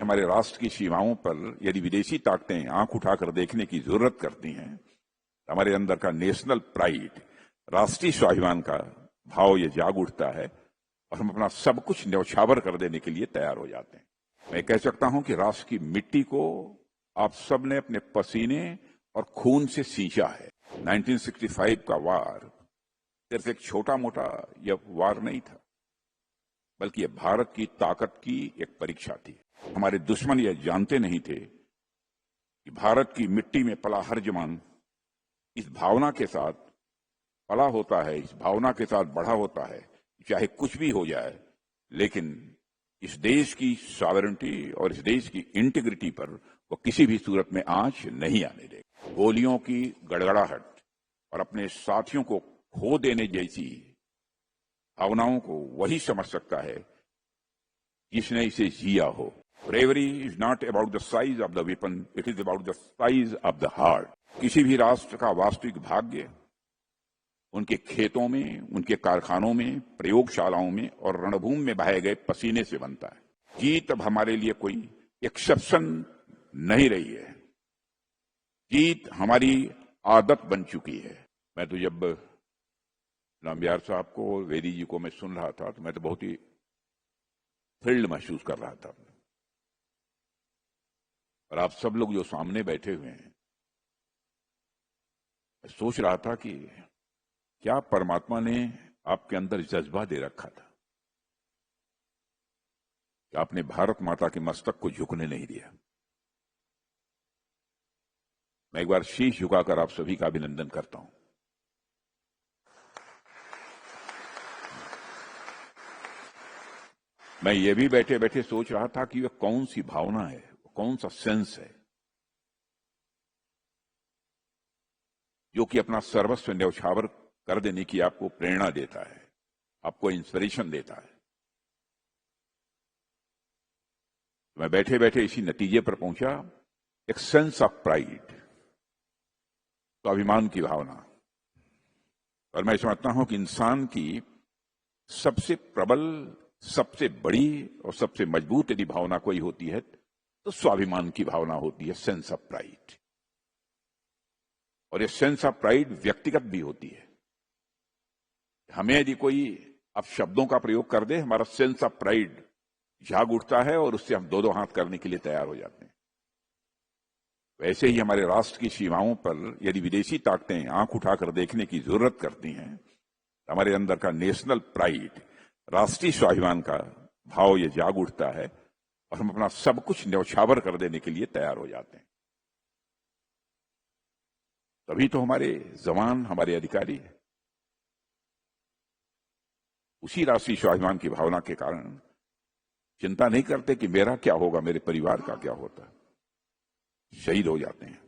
हमारे राष्ट्र की सीमाओं पर यदि विदेशी ताकतें आंख उठाकर देखने की जरूरत करती हैं, तो हमारे अंदर का नेशनल प्राइड, राष्ट्रीय स्वाभिमान का भाव ये जाग उठता है और हम अपना सब कुछ न्यौछावर कर देने के लिए तैयार हो जाते हैं। मैं कह सकता हूं कि राष्ट्र की मिट्टी को आप सब ने अपने पसीने और खून से सींचा है। 1965 का वार सिर्फ एक छोटा मोटा यह वार नहीं था, बल्कि यह भारत की ताकत की एक परीक्षा थी। हमारे दुश्मन यह जानते नहीं थे कि भारत की मिट्टी में पला हर जवान इस भावना के साथ पला होता है, इस भावना के साथ बढ़ा होता है, चाहे कुछ भी हो जाए, लेकिन इस देश की सॉवरेनिटी और इस देश की इंटीग्रिटी पर वो किसी भी सूरत में आंच नहीं आने देगा। गोलियों की गड़गड़ाहट और अपने साथियों को खो देने जैसी भावनाओं को वही समझ सकता है जिसने इसे जिया हो। Bravery is not about the size of the weapon, it is about the size of the heart. किसी भी राष्ट्र का वास्तविक भाग्य उनके खेतों में, उनके कारखानों में, प्रयोगशालाओं में और रणभूमि में बहाए गए पसीने से बनता है। जीत अब हमारे लिए कोई एक्सेप्शन नहीं रही है, जीत हमारी आदत बन चुकी है। मैं तो जब नामबिहार साहब को, वेदी जी को मैं सुन रहा था तो मैं तो बहुत ही थ्रिल्ड महसूस कर रहा था। और आप सब लोग जो सामने बैठे हुए हैं, मैं सोच रहा था कि क्या परमात्मा ने आपके अंदर जज्बा दे रखा था कि आपने भारत माता के मस्तक को झुकने नहीं दिया। मैं एक बार शीश झुकाकर आप सभी का अभिनंदन करता हूं। मैं ये भी बैठे बैठे सोच रहा था कि वह कौन सी भावना है, कौन सा सेंस है जो कि अपना सर्वस्व न्यौछावर कर देने की आपको प्रेरणा देता है, आपको इंस्पिरेशन देता है। मैं बैठे बैठे इसी नतीजे पर पहुंचा, एक सेंस ऑफ प्राइड, स्वाभिमान की भावना। और मैं समझता हूं कि इंसान की सबसे प्रबल, सबसे बड़ी और सबसे मजबूत यदि भावना कोई होती है तो स्वाभिमान की भावना होती है, सेंस ऑफ प्राइड। और ये सेंस ऑफ प्राइड व्यक्तिगत भी होती है। हमें यदि कोई अब शब्दों का प्रयोग कर दे, हमारा सेंस ऑफ प्राइड जाग उठता है और उससे हम दो दो हाथ करने के लिए तैयार हो जाते हैं। वैसे ही हमारे राष्ट्र की सीमाओं पर यदि विदेशी ताकतें आंख उठाकर देखने की जरूरत करती हैं, तो हमारे अंदर का नेशनल प्राइड, राष्ट्रीय स्वाभिमान का भाव ये जाग उठता है और हम अपना सब कुछ न्यौछावर कर देने के लिए तैयार हो जाते हैं। तभी तो हमारे जवान, हमारे अधिकारी उसी राष्ट्रीय स्वाभिमान की भावना के कारण चिंता नहीं करते कि मेरा क्या होगा, मेरे परिवार का क्या होता, शहीद हो जाते हैं।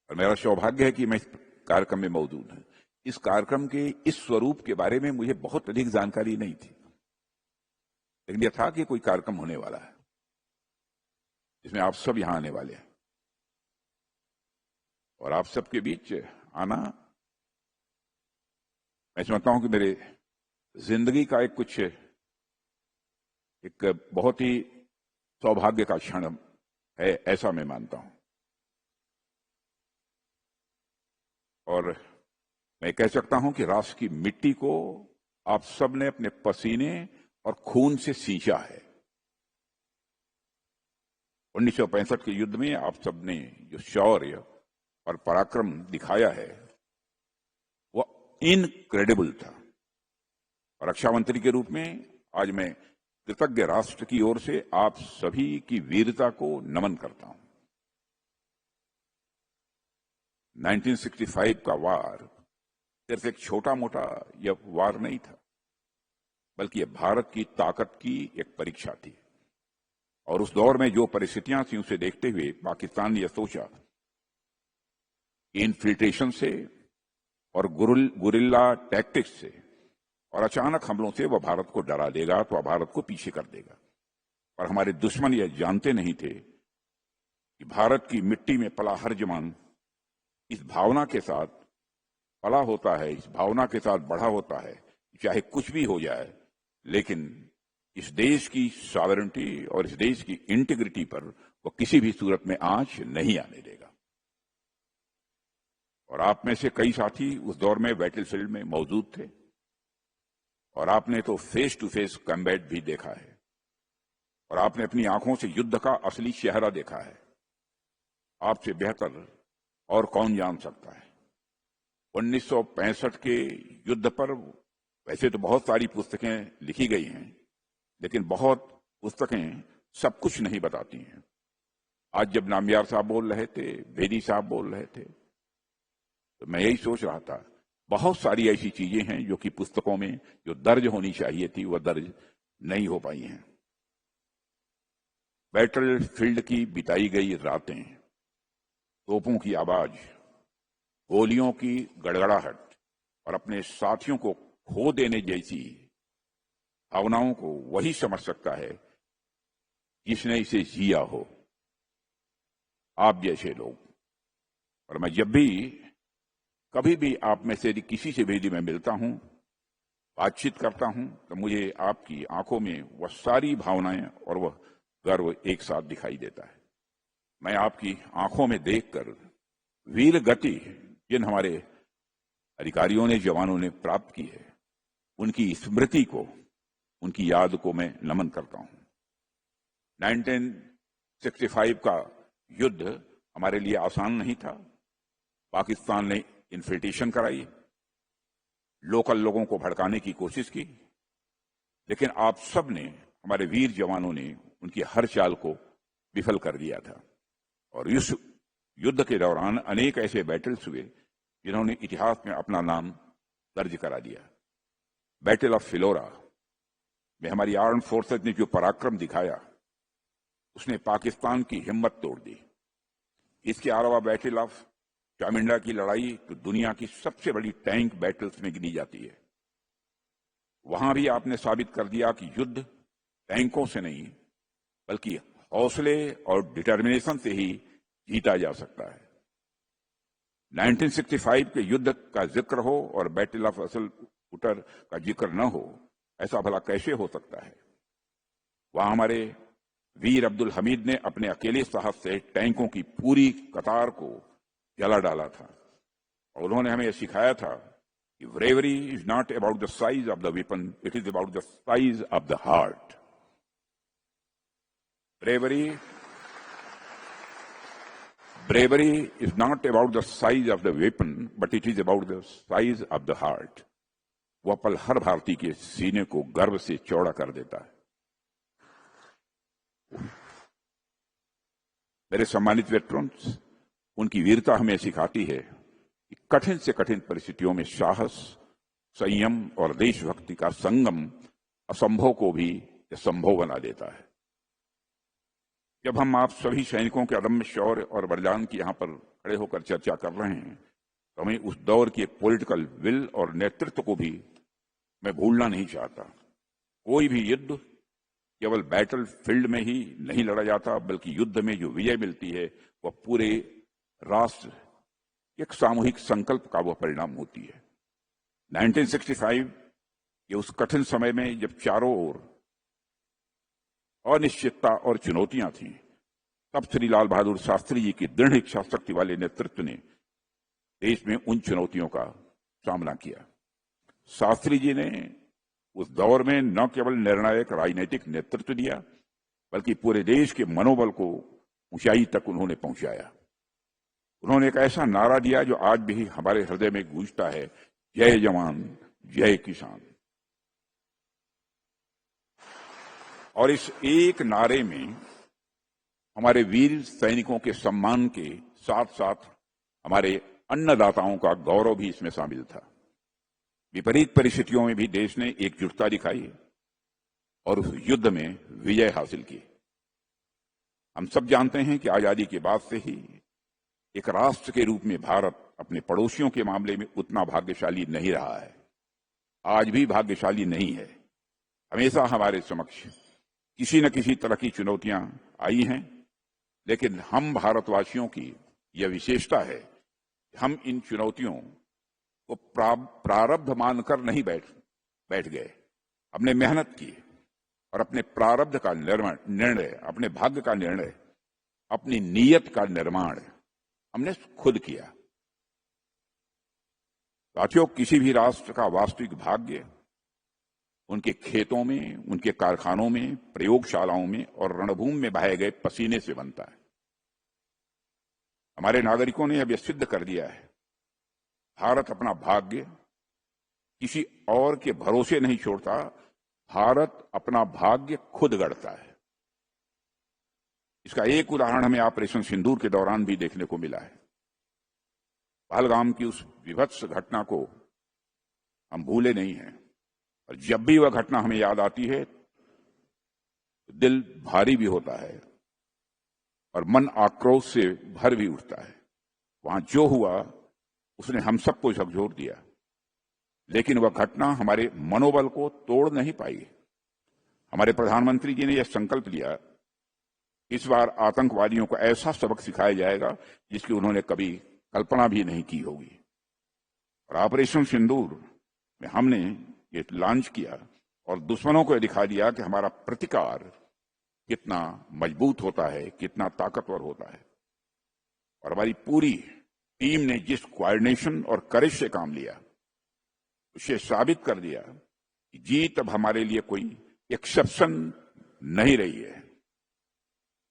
और मेरा सौभाग्य है कि मैं इस कार्यक्रम में मौजूद हूं। इस कार्यक्रम के इस स्वरूप के बारे में मुझे बहुत अधिक जानकारी नहीं थी, लेकिन यह था कि कोई कार्यक्रम होने वाला है जिसमें आप सब यहां आने वाले हैं और आप सबके बीच आना, मैं समझता हूं कि मेरे जिंदगी का एक बहुत ही सौभाग्य का क्षण है, ऐसा मैं मानता हूं। और मैं कह सकता हूं कि राष्ट्र की मिट्टी को आप सब ने अपने पसीने और खून से सींचा है। 1965 के युद्ध में आप सब ने जो शौर्य और पराक्रम दिखाया है वो इनक्रेडिबल था। और रक्षा मंत्री के रूप में आज मैं कृतज्ञ राष्ट्र की ओर से आप सभी की वीरता को नमन करता हूं। 1965 का वार सिर्फ एक छोटा मोटा यह वार नहीं था, बल्कि यह भारत की ताकत की एक परीक्षा थी। और उस दौर में जो परिस्थितियां थी उसे देखते हुए पाकिस्तान ने यह सोचा इन्फिल्ट्रेशन से और गुरिल्ला टैक्टिक्स से और अचानक हमलों से वह भारत को डरा देगा, तो वह भारत को पीछे कर देगा। और हमारे दुश्मन यह जानते नहीं थे कि भारत की मिट्टी में पला हर जवान इस भावना के साथ पला होता है, इस भावना के साथ बढ़ा होता है, चाहे कुछ भी हो जाए, लेकिन इस देश की सॉवरेनिटी और इस देश की इंटीग्रिटी पर वो किसी भी सूरत में आंच नहीं आने देगा। और आप में से कई साथी उस दौर में बैटलफील्ड में मौजूद थे और आपने तो फेस टू फेस कॉम्बैट भी देखा है और आपने अपनी आंखों से युद्ध का असली चेहरा देखा है। आपसे बेहतर और कौन जान सकता है। 1965 के युद्ध पर वैसे तो बहुत सारी पुस्तकें लिखी गई हैं, लेकिन बहुत पुस्तकें सब कुछ नहीं बताती हैं। आज जब नामियार साहब बोल रहे थे, बेदी साहब बोल रहे थे, तो मैं यही सोच रहा था बहुत सारी ऐसी चीजें हैं जो कि पुस्तकों में जो दर्ज होनी चाहिए थी वह दर्ज नहीं हो पाई हैं। बैटल फील्ड की बिताई गई रातें, तोपों की आवाज, गोलियों की गड़गड़ाहट और अपने साथियों को खो देने जैसी भावनाओं को वही समझ सकता है जिसने इसे जिया हो, आप जैसे लोग। और मैं जब भी कभी भी आप में से किसी से भी मैं मिलता हूं, बातचीत करता हूं, तो मुझे आपकी आंखों में वह सारी भावनाएं और वह गर्व एक साथ दिखाई देता है। मैं आपकी आंखों में देखकर वीर गति जिन हमारे अधिकारियों ने, जवानों ने प्राप्त की है, उनकी स्मृति को, उनकी याद को मैं नमन करता हूं। 1965 का युद्ध हमारे लिए आसान नहीं था। पाकिस्तान ने इन्फिल्ट्रेशन कराई, लोकल लोगों को भड़काने की कोशिश की, लेकिन आप सब ने, हमारे वीर जवानों ने उनकी हर चाल को विफल कर दिया था। और इस युद्ध के दौरान अनेक ऐसे बैटल्स हुए जिन्होंने इतिहास में अपना नाम दर्ज करा दिया। बैटल ऑफ फिलोरा में हमारी आर्म फोर्सेज ने जो पराक्रम दिखाया, उसने पाकिस्तान की हिम्मत तोड़ दी। इसके अलावा बैटल ऑफ चामिंडा की लड़ाई तो दुनिया की सबसे बड़ी टैंक बैटल्स में गिनी जाती है। वहां भी आपने साबित कर दिया कि युद्ध टैंकों से नहीं बल्कि हौसले और डिटर्मिनेशन से ही जीता जा सकता है। 1965 के युद्ध का जिक्र हो और बैटल ऑफ असल उटर का जिक्र न हो, ऐसा भला कैसे हो सकता है। वहां हमारे वीर अब्दुल हमीद ने अपने अकेले साहस से टैंकों की पूरी कतार को जला डाला था और उन्होंने हमें सिखाया था कि bravery is not about the size of the weapon, it is about the size of the heart. Bravery is not about the size of the weapon, but it is about the size of the heart. वह पल हर भारतीय के सीने को गर्व से चौड़ा कर देता है। मेरे सम्मानित वेटरन्स, उनकी वीरता हमें सिखाती है कि कठिन से कठिन परिस्थितियों में साहस, संयम और देशभक्ति का संगम असंभव को भी संभव बना देता है। जब हम आप सभी सैनिकों के अदम्य शौर्य और बलिदान की यहां पर खड़े होकर चर्चा कर रहे हैं, तो हमें उस दौर के पॉलिटिकल विल और नेतृत्व को भी मैं भूलना नहीं चाहता। कोई भी युद्ध केवल बैटल फील्ड में ही नहीं लड़ा जाता, बल्कि युद्ध में जो विजय मिलती है वह पूरे राष्ट्र एक सामूहिक संकल्प का वह परिणाम होती है। 1965 के उस कठिन समय में जब चारों ओर अनिश्चितता और चुनौतियां थीं, तब श्री लाल बहादुर शास्त्री जी की दृढ़ इच्छा शक्ति वाले नेतृत्व ने देश में उन चुनौतियों का सामना किया। शास्त्री जी ने उस दौर में न केवल निर्णायक राजनीतिक नेतृत्व दिया, बल्कि पूरे देश के मनोबल को ऊंचाई तक उन्होंने पहुंचाया। उन्होंने एक ऐसा नारा दिया जो आज भी हमारे हृदय में गूंजता है, जय जवान जय किसान। और इस एक नारे में हमारे वीर सैनिकों के सम्मान के साथ साथ हमारे अन्नदाताओं का गौरव भी इसमें शामिल था। विपरीत परिस्थितियों में भी देश ने एकजुटता दिखाई और उस युद्ध में विजय हासिल की। हम सब जानते हैं कि आजादी के बाद से ही एक राष्ट्र के रूप में भारत अपने पड़ोसियों के मामले में उतना भाग्यशाली नहीं रहा है, आज भी भाग्यशाली नहीं है। हमेशा हमारे समक्ष किसी न किसी तरह की चुनौतियां आई हैं, लेकिन हम भारतवासियों की यह विशेषता है कि हम इन चुनौतियों को प्रारब्ध मानकर नहीं बैठ गए। हमने मेहनत की और अपने प्रारब्ध का निर्णय, अपने भाग्य का निर्णय, अपनी नीयत का निर्माण हमने खुद किया। साथियों, किसी भी राष्ट्र का वास्तविक भाग्य उनके खेतों में, उनके कारखानों में, प्रयोगशालाओं में और रणभूमि में बहाए गए पसीने से बनता है। हमारे नागरिकों ने अब यह सिद्ध कर दिया है, भारत अपना भाग्य किसी और के भरोसे नहीं छोड़ता, भारत अपना भाग्य खुद गढ़ता है। इसका एक उदाहरण हमें ऑपरेशन सिंदूर के दौरान भी देखने को मिला है। पहलगाम की उस विभत्स घटना को हम भूले नहीं हैं, और जब भी वह घटना हमें याद आती है तो दिल भारी भी होता है और मन आक्रोश से भर भी उठता है। वहां जो हुआ उसने हम सबको झकझोर दिया, लेकिन वह घटना हमारे मनोबल को तोड़ नहीं पाई। हमारे प्रधानमंत्री जी ने यह संकल्प लिया, इस बार आतंकवादियों को ऐसा सबक सिखाया जाएगा जिसकी उन्होंने कभी कल्पना भी नहीं की होगी। और ऑपरेशन सिंदूर में हमने ये लॉन्च किया और दुश्मनों को दिखा दिया कि हमारा प्रतिकार कितना मजबूत होता है, कितना ताकतवर होता है। और हमारी पूरी टीम ने जिस कोऑर्डिनेशन और करेज से काम लिया, उसे साबित कर दिया कि जीत अब हमारे लिए कोई एक्सेप्शन नहीं रही है।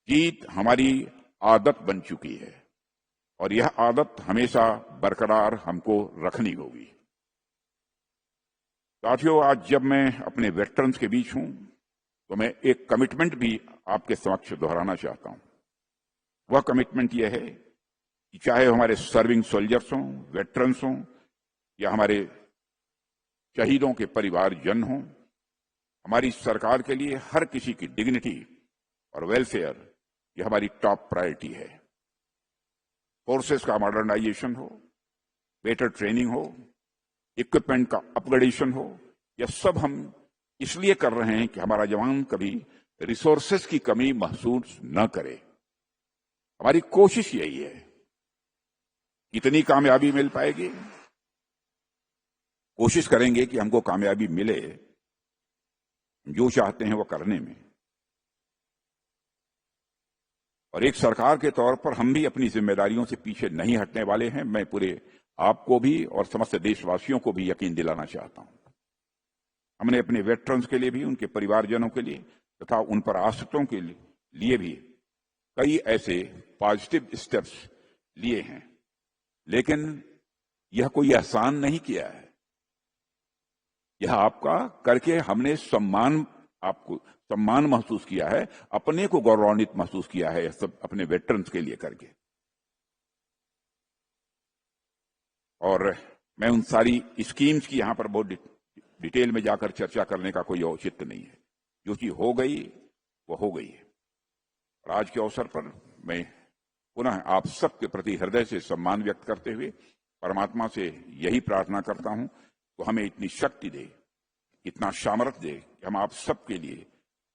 जीत हमारी आदत बन चुकी है और यह आदत हमेशा बरकरार हमको रखनी होगी। साथियों, आज जब मैं अपने वेटरन्स के बीच हूं तो मैं एक कमिटमेंट भी आपके समक्ष दोहराना चाहता हूं। वह कमिटमेंट यह है कि चाहे हमारे सर्विंग सोल्जर्स हों, वेटरन्स हों या हमारे शहीदों के परिवारजन हों, हमारी सरकार के लिए हर किसी की डिग्निटी और वेलफेयर यह हमारी टॉप प्रायोरिटी है। फोर्सेस का मॉडर्नाइजेशन हो, बेटर ट्रेनिंग हो, इक्विपमेंट का अपग्रेडेशन हो, यह सब हम इसलिए कर रहे हैं कि हमारा जवान कभी रिसोर्सेस की कमी महसूस न करे। हमारी कोशिश यही है। कितनी कामयाबी मिल पाएगी? कोशिश करेंगे कि हमको कामयाबी मिले, जो चाहते हैं वो करने में। और एक सरकार के तौर पर हम भी अपनी जिम्मेदारियों से पीछे नहीं हटने वाले हैं। मैं पूरे आपको भी और समस्त देशवासियों को भी यकीन दिलाना चाहता हूं। हमने अपने वेटरन्स के लिए भी, उनके परिवारजनों के लिए तथा उन पर आश्रितों के लिए भी कई ऐसे पॉजिटिव स्टेप्स लिए हैं, लेकिन यह कोई आसान नहीं किया है। यह आपका करके हमने आपको सम्मान महसूस किया है, अपने को गौरवान्वित महसूस किया है, सब अपने वेटरन्स के लिए करके। और मैं उन सारी स्कीम्स की यहां पर बहुत डिटेल में जाकर चर्चा करने का कोई औचित्य नहीं है। जो चीज हो गई वो हो गई है। और आज के अवसर पर मैं पुनः आप सबके प्रति हृदय से सम्मान व्यक्त करते हुए परमात्मा से यही प्रार्थना करता हूं तो हमें इतनी शक्ति दे, इतना सामर्थ्य दे कि हम आप सबके लिए,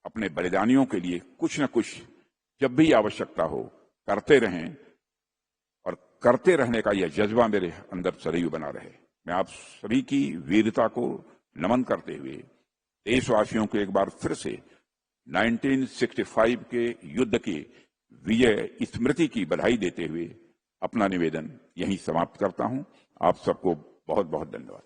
अपने बलिदानियों के लिए कुछ न कुछ जब भी आवश्यकता हो करते रहें, और करते रहने का यह जज्बा मेरे अंदर सदैव बना रहे। मैं आप सभी की वीरता को नमन करते हुए देशवासियों को एक बार फिर से 1965 के युद्ध की विजय स्मृति की बधाई देते हुए अपना निवेदन यहीं समाप्त करता हूं। आप सबको बहुत बहुत धन्यवाद।